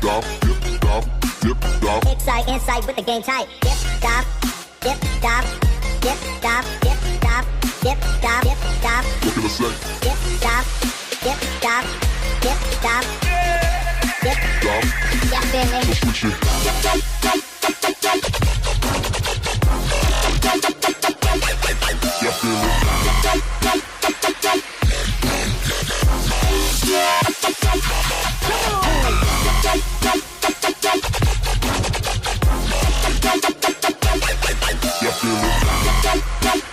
stop, dip, stop, dip, stop. Excite, insight with the game type. Dip, stop, dip, stop, dip, stop, dip, stop, dip, stop, dip, stop. What can I say? Dip, stop, dip, stop, dip, stop, dip, Stop. yeah, feeling. So switch it. Yeah, feel it. Yeah, feel it.